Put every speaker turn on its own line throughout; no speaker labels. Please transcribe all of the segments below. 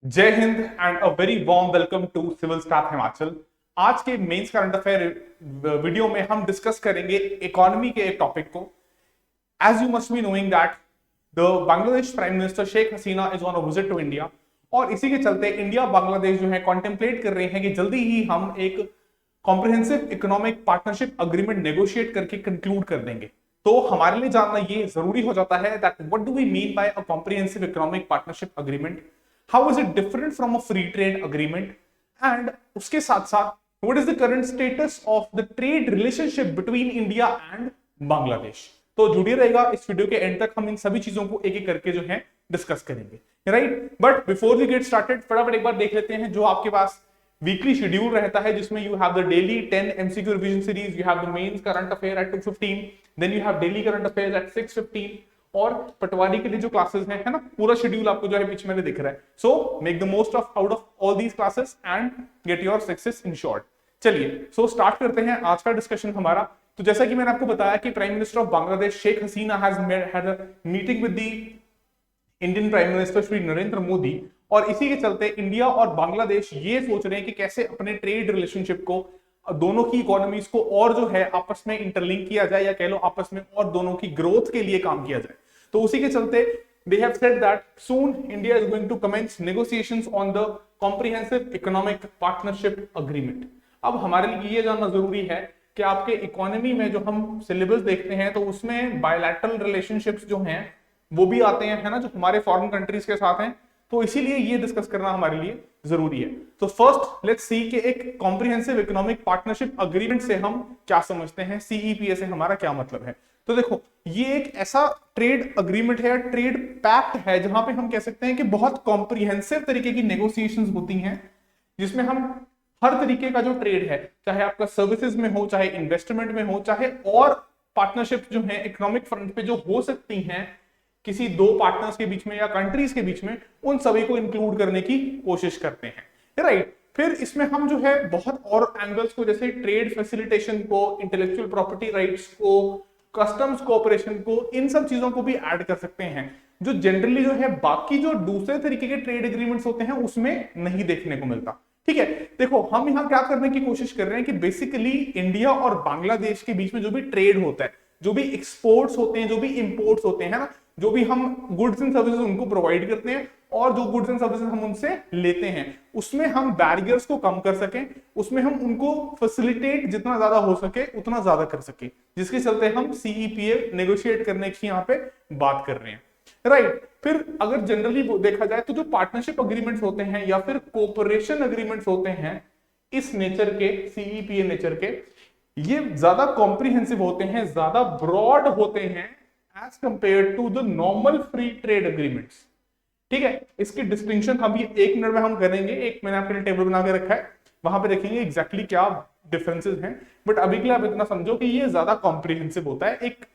जय Hind and a very warm welcome to civil staff Himachal. आज के मेंस करंट अफेयर वीडियो में हम डिस्कस करेंगे इकोनॉमी के एक टॉपिक को। As you must be knowing that the Bangladesh prime minister Sheikh Hasina is on a visit to India, और इसी के चलते इंडिया बांग्लादेश जो है कॉन्टेम्पलेट कर रहे हैं कि जल्दी ही हम एक comprehensive economic partnership agreement negotiate करके कंक्लूड कर देंगे। तो हमारे लिए जानना ये जरूरी हो जाता है that what do we mean by a comprehensive economic partnership agreement, how is it different from a free trade agreement, and उसके साथ साथ what is the current status of the trade relationship between India and Bangladesh. तो जुड़े रहेगा इस video के and तक, हम इन सभी चीजों को एक एक करके जो है डिस्कस करेंगे, right. But before we get started फटाफट एक बार देख लेते हैं जो आपके पास वीकली शेड्यूल रहता है, जिसमें you have the daily 10 MCQ revision series, you have the mains current affair at 2:15, then you have daily current affairs at 6:15, और पटवारी के लिए जो क्लासेस हैं, है ना, पूरा शेड्यूल आपको जो है बीच में दिख रहा है। So make the most of out of all these classes and get your success in short. चलिए सो स्टार्ट करते हैं आज का डिस्कशन हमारा। तो जैसा कि मैंने आपको बताया कि prime minister of Bangladesh Sheikh Hasina has had a meeting with the Indian prime minister Shri Narendra Modi, और इसी के चलते इंडिया और बांग्लादेश ये सोच रहे हैं कि कैसे अपने ट्रेड रिलेशनशिप को, दोनों की इकोनॉमीज को और जो है आपस में इंटरलिंक किया जाए, या कह लो आपस में और दोनों की ग्रोथ के लिए काम किया जाए। तो उसी के चलते they have said that soon India is going to commence negotiations on the comprehensive economic partnership agreement। अब हमारे लिए ये जानना जरूरी है कि आपके इकोनॉमी में जो हम सिलेबस देखते हैं तो उसमें बायलैटरल रिलेशनशिप्स जो हैं वो भी आते हैं, है ना, जो हमारे फॉरेन कंट्रीज के साथ हैं। तो इसीलिए ये डिस्कस करना हमारे लिए जरूरी है। तो फर्स्ट लेट्स सी कि एक कॉम्प्रिहेंसिव इकोनॉमिक पार्टनरशिप अग्रीमेंट से हम क्या समझते हैं, सीईपीए से हमारा क्या मतलब है। तो देखो, ये एक ऐसा ट्रेड अग्रीमेंट है, ट्रेड पैक्ट है, जहां पे हम कह सकते हैं कि बहुत कॉम्प्रिहेंसिव तरीके की नेगोशिएशंस होती हैं, जिसमें हम हर तरीके का जो ट्रेड है, चाहे आपका सर्विसेज में हो, चाहे इन्वेस्टमेंट में हो, चाहे और पार्टनरशिप जो है इकोनॉमिक फ्रंट पे जो हो सकती हैं किसी दो पार्टनर्स के बीच में या कंट्रीज के बीच में, उन सभी को इंक्लूड करने की कोशिश करते हैं, राइट। फिर इसमें हम जो है बहुत और एंगल्स को, जैसे ट्रेड फैसिलिटेशन को, इंटेलेक्चुअल प्रॉपर्टी राइट्स को, कस्टम्स कोऑपरेशन को, इन सब चीजों को भी ऐड कर सकते हैं, जो जनरली जो है बाकी जो दूसरे तरीके के ट्रेड एग्रीमेंट्स होते हैं उसमें नहीं देखने को मिलता। ठीक है, देखो हम यहाँ क्या करने की कोशिश कर रहे हैं कि बेसिकली इंडिया और बांग्लादेश के बीच में जो भी ट्रेड होता है, जो भी एक्सपोर्ट्स होते हैं, जो भी इंपोर्ट्स होते हैं ना, जो भी हम गुड्स एंड सर्विसेज उनको प्रोवाइड करते हैं और जो गुड्स एंड सर्विसेज हम उनसे लेते हैं, उसमें हम बैरियर्स को कम कर सकें, उसमें हम उनको फैसिलिटेट जितना ज्यादा हो सके उतना ज्यादा कर सके, जिसके चलते हम सीईपीए नेगोशिएट करने की यहाँ पे बात कर रहे हैं, राइट। फिर अगर जनरली देखा जाए तो जो पार्टनरशिप अग्रीमेंट्स होते हैं या फिर कोऑपरेशन अग्रीमेंट्स होते हैं इस नेचर के, सीईपीए नेचर के, ये ज्यादा कॉम्प्रिहेंसिव होते हैं, ज्यादा ब्रॉड होते हैं as compare to the normal free trade agreements. ठीक है, इसकी डिस्टिंक्शन हम ये 1 मिनट में हम करेंगे, एक मैंने आपके लिए टेबल बना के रखा है, वहां पे देखेंगे एग्जैक्टली क्या डिफरेंसेस हैं। बट अभी के लिए आप इतना समझो कि ये ज्यादा कॉम्प्रिहेंसिव होता है एक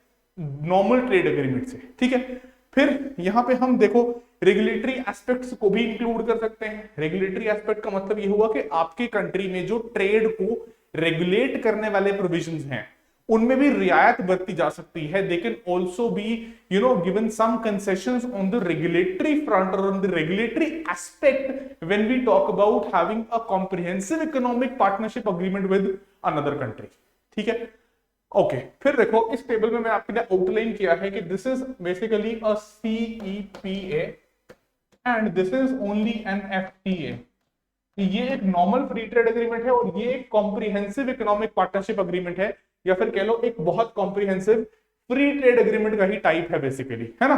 नॉर्मल ट्रेड एग्रीमेंट से। ठीक है, फिर यहाँ पे हम देखो रेगुलेटरी एस्पेक्ट्स को भी इंक्लूड कर सकते हैं। रेगुलेटरी एस्पेक्ट का मतलब ये हुआ कि आपके कंट्री में जो ट्रेड को रेगुलेट करने वाले प्रोविजंस हैं उनमें भी रियायत बरती जा सकती है। They can also be given some concessions on the regulatory front और on the regulatory aspect when we talk about having a comprehensive economic partnership agreement with another country. ठीक है, ओके। फिर देखो इस टेबल में मैं आपके लिए आउटलाइन किया है कि this is basically a CEPA and this is only an FTA. ये एक नॉर्मल फ्री ट्रेड एग्रीमेंट है और ये एक कॉम्प्रिहेंसिव इकोनॉमिक पार्टनरशिप एग्रीमेंट है, या फिर कह लो एक बहुत कॉम्प्रिहेंसिव फ्री ट्रेड एग्रीमेंट का ही टाइप है बेसिकली, है ना।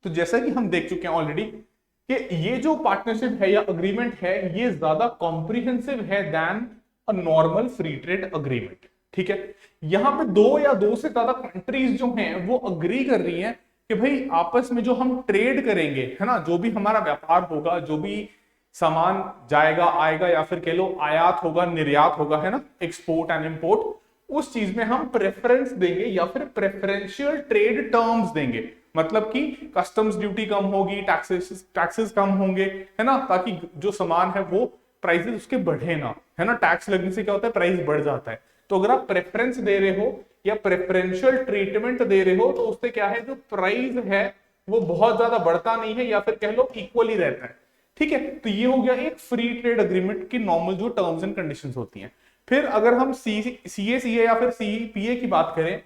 तो जैसा कि हम देख चुके हैं ऑलरेडी कि ये जो पार्टनरशिप है या अग्रीमेंट है ये ज्यादा कॉम्प्रिहेंसिव है then a normal free trade agreement. ठीक है, यहां पे दो या दो से ज्यादा कंट्रीज जो हैं वो अग्री कर रही हैं कि भाई आपस में जो हम ट्रेड करेंगे, है ना, जो भी हमारा व्यापार होगा, जो भी सामान जाएगा आएगा, या फिर कह लो आयात होगा निर्यात होगा, है ना, एक्सपोर्ट एंड इंपोर्ट, उस चीज में हम प्रेफरेंस देंगे या फिर प्रेफरेंशियल ट्रेड टर्म्स देंगे। मतलब कि कस्टम्स ड्यूटी कम होगी, टैक्सेस कम होंगे, है ना, ताकि जो सामान है वो प्राइसेस उसके बढ़े ना, है ना। टैक्स लगने से क्या होता है, प्राइस बढ़ जाता है। तो अगर आप प्रेफरेंस दे रहे हो या प्रेफरेंशियल ट्रीटमेंट दे रहे हो तो उससे क्या है, जो प्राइस है वो बहुत ज्यादा बढ़ता नहीं है, या फिर कह लो इक्वली रहता है। ठीक है, तो ये हो गया एक फ्री ट्रेड अग्रीमेंट की नॉर्मल जो टर्म्स एंड कंडीशंस होती हैं। फिर अगर हम सीए या फिर सीपीए की बात करें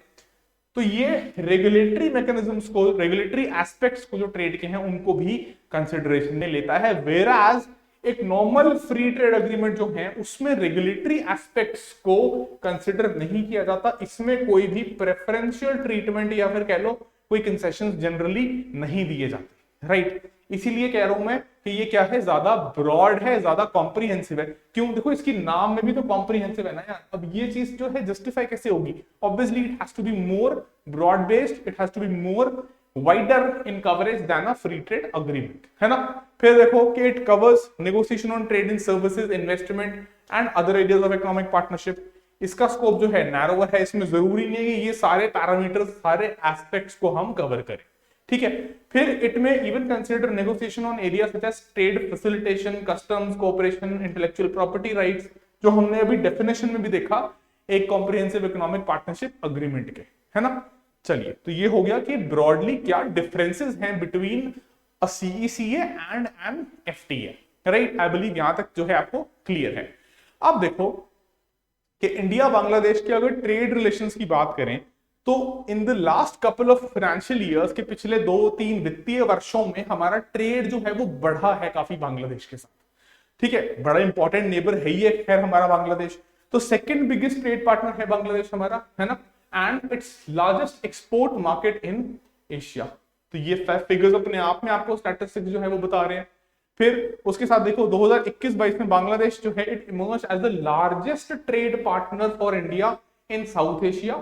तो ये रेगुलेटरी मैकेनिज्म्स को, रेगुलेटरी एस्पेक्ट्स को जो ट्रेड के हैं उनको भी कंसिडरेशन में लेता है। वेराज एक नॉर्मल फ्री ट्रेड अग्रीमेंट जो है उसमें रेगुलेटरी एस्पेक्ट्स को कंसिडर नहीं किया जाता, इसमें कोई भी प्रेफरेंशियल ट्रीटमेंट या फिर कह लो कोई कंसेशंस जनरली नहीं दिए जाते, राइट। इसीलिए कह रहा हूं मैं कि ये क्या है, ज्यादा ब्रॉड है, ज्यादा कॉम्प्रिहेंसिव है। क्यों, देखो इसकी नाम में भी तो कॉम्प्रिहेंसिव है ना यार। अब ये चीज जो है जस्टिफाई कैसे होगी, obviously it has to be more broad based, it has to be more wider in coverage than a free trade agreement, है ना। फिर देखो कि it covers negotiation on trade in services, investment and other areas of economic partnership. इसका scope जो है narrower है, इसमें जरूरी नहीं है कि ये सारे पैरामीटर्स, सारे एस्पेक्ट्स को हम कवर करें, ठीक है। फिर it may even consider negotiation on area such as trade facilitation, customs, cooperation, intellectual property rights, जो हमने अभी डेफिनेशन में भी देखा एक कॉम्प्रिहेंसिव इकोनॉमिक पार्टनरशिप अग्रीमेंट के, है ना। चलिए, तो ये हो गया कि ब्रॉडली क्या डिफरेंसेस हैं between a CECA and an FTA, right. I believe यहां तक जो है आपको क्लियर है। अब देखो कि इंडिया बांग्लादेश के अगर ट्रेड रिलेशंस की बात करें तो in the last couple of financial years के पिछले 2-3 वित्तीय वर्षों में हमारा ट्रेड जो है वो बढ़ा है काफी बांग्लादेश के साथ, ठीक है। बड़ा इंपॉर्टेंट नेबर है ही खैर हमारा बांग्लादेश, तो सेकंड बिगेस्ट ट्रेड पार्टनर है बांग्लादेश हमारा, है ना, and its largest export market in Asia. तो ये फिगर्स अपने आप में आपको स्टैटिस्टिक्स जो है वो बता रहे हैं। फिर उसके साथ देखो 2021-22 में बांग्लादेश जो है it emerge as the largest trade partner for India in south Asia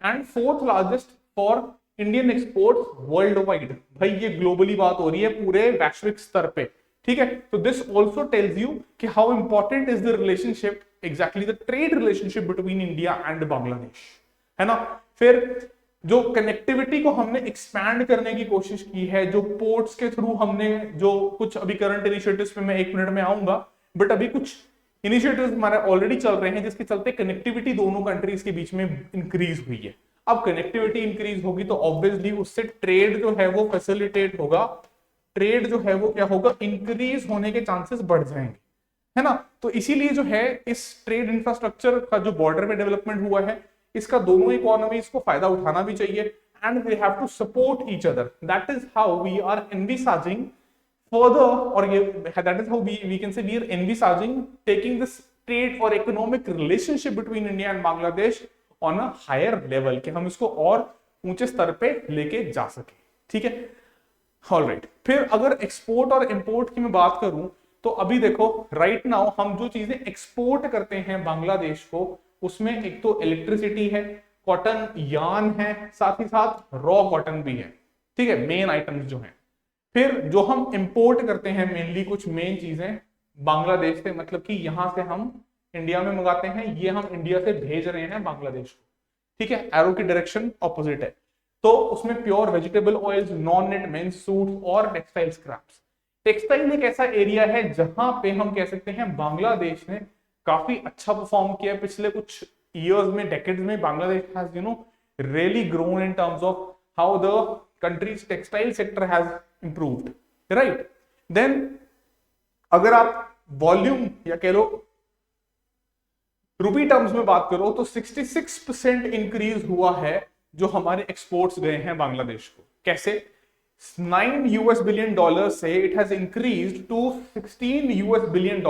and fourth largest for Indian exports world wide. भाई ये ग्लोबली बात हो रही है, पूरे वैश्विक स्तर पे, ठीक है। तो दिस ऑल्सो टेल्स यू कि how important is the relationship, exactly the trade relationship between India and Bangladesh, है ना। फिर जो कनेक्टिविटी को हमने एक्सपैंड करने की कोशिश की है, जो पोर्ट्स के थ्रू हमने जो कुछ अभी करंट इनिशिएटिव्स पे मैं 1 मिनट में आऊंगा, बट अभी कुछ इनिशिएटिव्स हमारे ऑलरेडी चल रहे हैं जिसके चलते कनेक्टिविटी दोनों कंट्रीज के बीच में इंक्रीज हुई है। अब कनेक्टिविटी इंक्रीज होगी तो ऑब्वियसली उससे ट्रेड जो है वो फैसिलिटेट होगा, ट्रेड जो है वो क्या होगा, इंक्रीज होने के चांसेस बढ़ जाएंगे, है ना। तो इसीलिए जो है इस ट्रेड इंफ्रास्ट्रक्चर का जो बॉर्डर में डेवलपमेंट हुआ है, इसका दोनों इकोनॉमीज को फायदा उठाना भी चाहिए and they have to support each other. That is how we are envisaging further, or that is how we can say we are envisaging taking this trade or economic relationship between India and Bangladesh on a higher level, कि हम इसको और ऊंचे स्तर पे लेके जा सके, ठीक है। ऑलराइट, फिर अगर एक्सपोर्ट और इंपोर्ट की मैं बात करूं तो अभी देखो राइट नाउ हम जो चीजें एक्सपोर्ट करते हैं बांग्लादेश को, उसमें एक तो इलेक्ट्रिसिटी है, कॉटन यार्न है, साथ ही साथ रॉ कॉटन भी है, ठीक है, मेन आइटम्स जो हैं। फिर जो हम इंपोर्ट करते हैं मेनली कुछ मेन चीजें बांग्लादेश से, मतलब कि यहां से हम इंडिया में मंगाते हैं, ये हम इंडिया से भेज रहे हैं बांग्लादेश को, ठीक है। एरो की डायरेक्शन ऑपोजिट है। तो उसमें pure vegetable oils, non knit men's suits और टेक्सटाइल स्क्रैप्स। टेक्सटाइल एक ऐसा एरिया है जहां पे हम कह सकते हैं बांग्लादेश ने काफी अच्छा परफॉर्म किया पिछले कुछ ईयर्स में, डेकेड्स में। Bangladesh has really grown in terms of how the country's textile sector has improved, right? Then अगर आप वॉल्यूम या कह लो रूपी टर्म्स में बात करो तो 66% इंक्रीज हुआ है जो हमारे एक्सपोर्ट्स गए हैं बांग्लादेश को। कैसे? $9 बिलियन से it has increased to $16 billion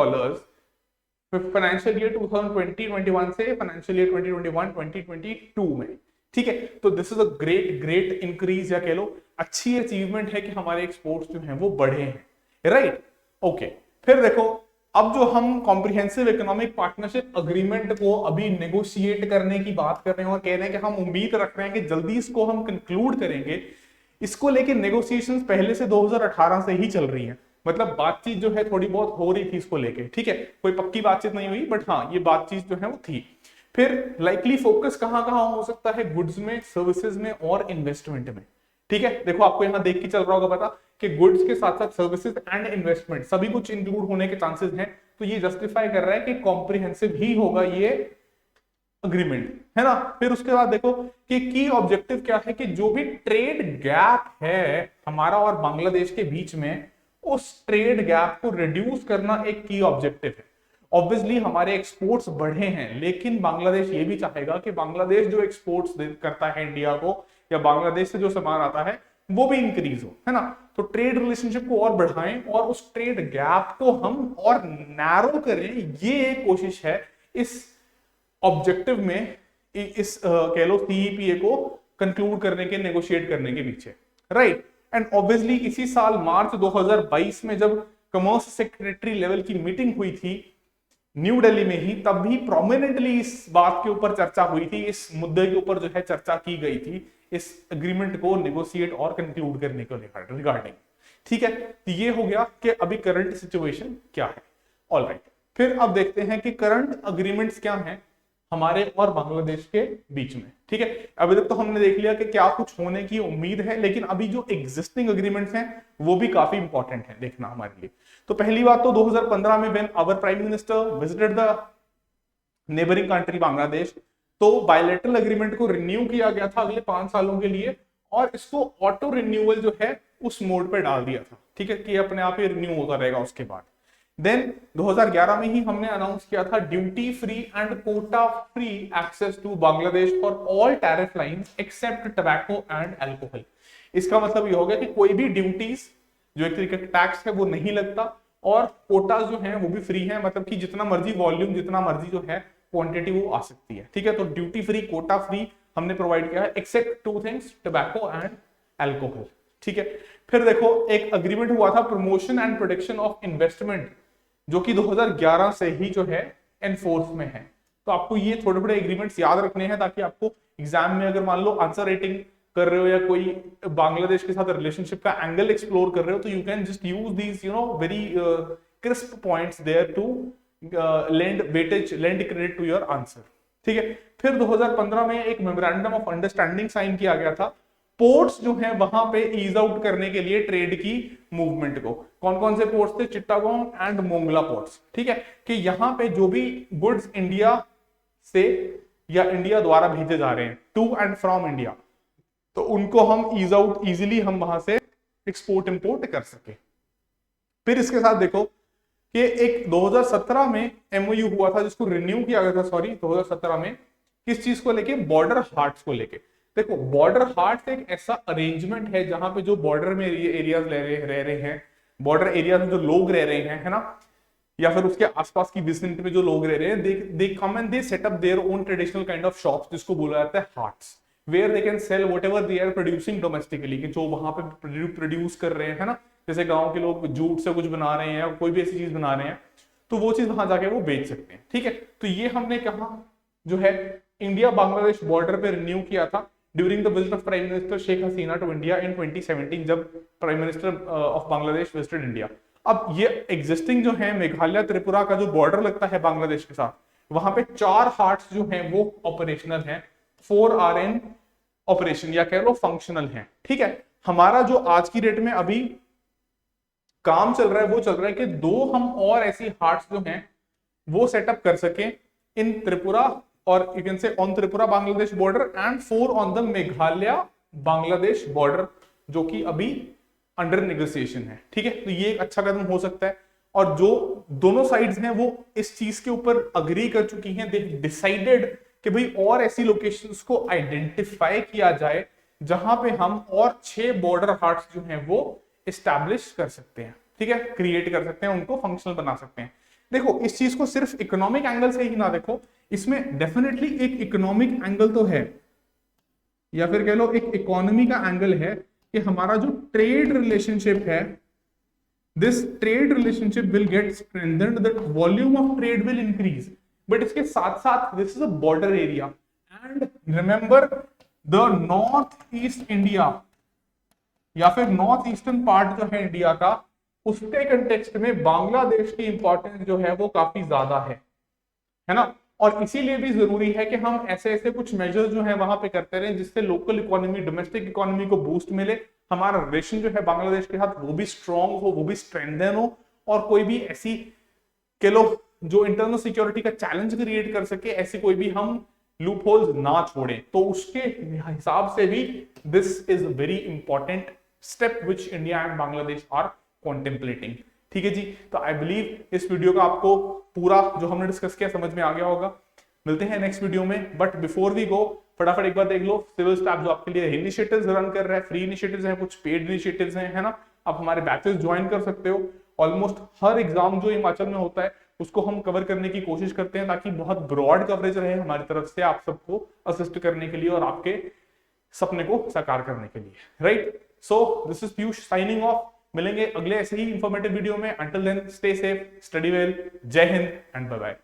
financial year 2020-21 से फाइनेंशियल ईयर 2021-2022 में, ठीक है। तो this is a great increase या कह लो अच्छी अचीवमेंट है कि हमारे एक्सपोर्ट्स जो हैं वो बढ़े हैं, राइट। ओके, फिर देखो अब जो हम कॉम्प्रिहेंसिव इकोनॉमिक पार्टनरशिप अग्रीमेंट को अभी नेगोशिएट करने की बात कर रहे हैं और कह रहे हैं कि हम उम्मीद रख रहे हैं कि जल्दी इसको हम कंक्लूड करेंगे। इसको लेके नेगोशिएशंस पहले से 2018 से ही चल रही है, मतलब बातचीत जो है थोड़ी बहुत हो रही थी इसको लेके, ठीक है। कोई पक्की बातचीत नहीं हुई, बट हाँ ये बातचीत जो है वो थी। फिर लाइकली फोकस कहां कहां हो सकता है, गुड्स में, सर्विसेज में और इन्वेस्टमेंट में, ठीक है। देखो आपको यहां देख के चल रहा होगा पता कि गुड्स के साथ साथ सर्विसेज एंड इन्वेस्टमेंट सभी कुछ इंक्लूड होने के चांसेस हैं। तो ये जस्टिफाई कर रहा है कि कॉम्प्रिहेंसिव ही होगा ये अग्रीमेंट, है ना। फिर उसके बाद देखो कि की ऑब्जेक्टिव क्या है कि जो भी ट्रेड गैप है हमारा और बांग्लादेश के बीच में उस ट्रेड गैप को रिड्यूस करना एक की ऑब्जेक्टिव है। ऑब्वियसली हमारे एक्सपोर्ट्स बढ़े हैं, लेकिन बांग्लादेश ये भी चाहेगा कि बांग्लादेश जो एक्सपोर्ट्स करता है इंडिया को, या बांग्लादेश से जो सामान आता है वो भी इंक्रीज हो, है ना। तो ट्रेड रिलेशनशिप को और बढ़ाएं और उस ट्रेड गैप को हम और नैरो करें, ये एक कोशिश है इस ऑब्जेक्टिव में, इस कह लो सीईपीए को कंक्लूड करने के, नेगोशिएट करने के पीछे, राइट। एंड ऑब्वियसली इसी साल मार्च 2022 में जब कॉमर्स सेक्रेटरी लेवल की मीटिंग हुई थी न्यू दिल्ली में ही, तब भी प्रोमिनेंटली इस बात के ऊपर चर्चा हुई थी, इस मुद्दे के ऊपर जो है चर्चा की गई थी, इस एग्रीमेंट को नेगोशिएट और कंक्लूड करने को रिगार्डिंग। ठीक है, तो ये हो गया कि अभी करंट सिचुएशन क्या है। ऑलराइट, फिर अब देखते हैं कि करंट अग्रीमेंट्स क्या हैं हमारे और बांग्लादेश के बीच में। ठीक है, अभी तक तो हमने देख लिया कि क्या कुछ होने की उम्मीद है, लेकिन अभी जो एग्जिस्टिंग अग्रीमेंट्स हैं वो भी काफी इंपॉर्टेंट है देखना हमारे लिए। तो पहली बात तो 2015 में when our prime minister visited the neighbouring country Bangladesh, तो बायलैटरल एग्रीमेंट को रिन्यू किया गया था अगले 5 सालों के लिए, और इसको ऑटो रिन्यूअल जो है उस मोड पे डाल दिया था। ठीक है, कि अपने आप ही रिन्यू होता रहेगा उसके बाद। देन 2011 में ही हमने अनाउंस किया था duty free and quota free access to Bangladesh for all tariff lines except tobacco and alcohol. इसका मतलब ये हो गया कि कोई भी ड्यूटीज जो एक तरीके का टैक्स है वो नहीं लगता, और कोटा जो है वो भी फ्री है, मतलब कि जितना मर्जी वॉल्यूम, जितना मर्जी जो है क्वांटिटी वो आ सकती है। ठीक है, तो ड्यूटी फ्री, कोटा फ्री हमने प्रोवाइड किया है, except 2 things, tobacco and alcohol. ठीक है, फिर देखो एक अग्रीमेंट हुआ था promotion and protection of investment, जो कि 2011 से ही जो है एनफोर्स में है। तो आपको ये थोड़े थोड़े एग्रीमेंट्स याद रखने हैं, ताकि आपको एग्जाम में अगर मान लो आंसर राइटिंग कर रहे हो या कोई बांग्लादेश के साथ रिलेशनशिप का एंगल एक्सप्लोर कर रहे हो, तो you can just use these very crisp points there to lend weightage, lend credit to your answer. ठीक है, फिर 2015 में एक मेमोरेंडम ऑफ अंडरस्टैंडिंग साइन किया गया था पोर्ट्स जो है वहां पे ईज आउट करने के लिए ट्रेड की मूवमेंट को। कौन कौन से पोर्ट्स थे? Chittagong and Mongla ports. ठीक है, कि यहां पे जो भी गुड्स इंडिया से या इंडिया द्वारा भेजे जा रहे हैं टू एंड फ्रॉम इंडिया, तो उनको हम ईज आउट इजीली हम वहां से एक्सपोर्ट इंपोर्ट कर सके। फिर इसके साथ देखो कि एक 2017 में एमओयू हुआ था जिसको रिन्यू किया गया था, सॉरी 2017 में, किस चीज को लेके? बॉर्डर हार्ट्स को लेके। देखो बॉर्डर हार्ट्स एक ऐसा अरेंजमेंट है जहां पे जो बॉर्डर में एरियाज रह रहे हैं, बॉर्डर एरिया में जो लोग रह रहे हैं, है ना, या फिर उसके आसपास की विसिनिटी में जो लोग रह रहे हैं, they come and they set up their own traditional kind of shops, जिसको बोला जाता है हार्ट्स, where they can sell whatever they are producing domestically, कि जो वहां पे प्रोड्यूस कर रहे हैं, है ना, जैसे गांव के लोग जूट से कुछ बना रहे हैं या कोई भी ऐसी चीज बना रहे हैं, तो वो चीज वहां जाके वो बेच सकते हैं। ठीक है, तो ये हमने कहा जो है इंडिया बांग्लादेश बॉर्डर पे रिन्यू किया था during the visit of prime minister Sheikh Hasina to India in 2017, जब prime minister of Bangladesh visited India. अब ये एग्जिस्टिंग जो है मेघालय त्रिपुरा का जो बॉर्डर लगता है बांग्लादेश के साथ, वहां पे 4 हार्ट्स जो हैं वो ऑपरेशनल हैं, 4 आर इन ऑपरेशन या कह लो फंक्शनल हैं। ठीक है, हमारा जो आज की डेट में अभी काम चल रहा है वो चल रहा है कि 2 हम और ऐसी हार्ट्स जो हैं वो सेटअप कर सके इन त्रिपुरा, और you can say on Tripura Bangladesh border, and 4 on the Meghalaya Bangladesh border, जो कि अभी अंडर नेगोशिएशन है। ठीक है, तो ये एक अच्छा कदम हो सकता है, और जो दोनों साइड्स हैं वो इस चीज के ऊपर अग्री कर चुकी हैं, दे डिसाइडेड कि भाई और ऐसी लोकेशंस को आइडेंटिफाई किया जाए जहां पे हम और 6 बॉर्डर हार्ट्स जो हैं वो एस्टैब्लिश कर सकते हैं। ठीक है, क्रिएट कर सकते हैं, उनको फंक्शनल बना सकते हैं। देखो इस चीज को सिर्फ इकोनॉमिक एंगल से ही ना देखो, इसमें डेफिनेटली एक इकोनॉमिक एंगल तो है, या फिर कह लो एक इकोनॉमी का एंगल है, कि हमारा जो ट्रेड रिलेशनशिप है, this trade relationship will get strengthened, the volume of trade will increase. But इसके साथ साथ this is a border area, and remember the north east India या फिर नॉर्थ ईस्टर्न पार्ट जो है इंडिया का, उसके कंटेक्स्ट में बांग्लादेश की इंपॉर्टेंस जो है वो काफी ज्यादा है ना। और इसीलिए भी जरूरी है कि हम ऐसे ऐसे कुछ मेजर्स जो है वहां पे करते रहे जिससे लोकल इकोनॉमी, डोमेस्टिक इकोनॉमी को बूस्ट मिले, हमारा रिलेशन जो है बांग्लादेश के साथ वो भी स्ट्रॉन्ग हो, वो भी स्ट्रेंथन हो, और कोई भी ऐसी कह लो जो इंटरनल सिक्योरिटी का चैलेंज क्रिएट कर सके, ऐसी कोई भी हम लूप होल्स ना छोड़ें। तो उसके हिसाब से भी this is very important step which India and Bangladesh are contemplating. ठीक है जी, तो आई बिलीव इस वीडियो का आपको पूरा जो हमने डिस्कस किया समझ में आ गया होगा। मिलते हैं नेक्स्ट वीडियो में, बट बिफोर वी गो फटाफट एक बार देख लो, सिविल स्टाफ जो आपके लिए इनिशिएटिव्स रन कर रहा है, फ्री इनिशिएटिव्स हैं, कुछ पेड इनिशिएटिव्स हैं, है ना। आप हमारे बैचेस ज्वाइन कर सकते हो। ऑलमोस्ट हर एग्जाम जो हिमाचल में होता है उसको हम कवर करने की कोशिश करते हैं, ताकि बहुत ब्रॉड कवरेज रहे हमारी तरफ से आप सबको असिस्ट करने के लिए और आपके सपने को साकार करने के लिए, right. So this is Piyush signing off. मिलेंगे अगले ऐसे ही इंफॉर्मेटिव वीडियो में। Until then stay safe, study well, जय हिंद एंड बाय बाय।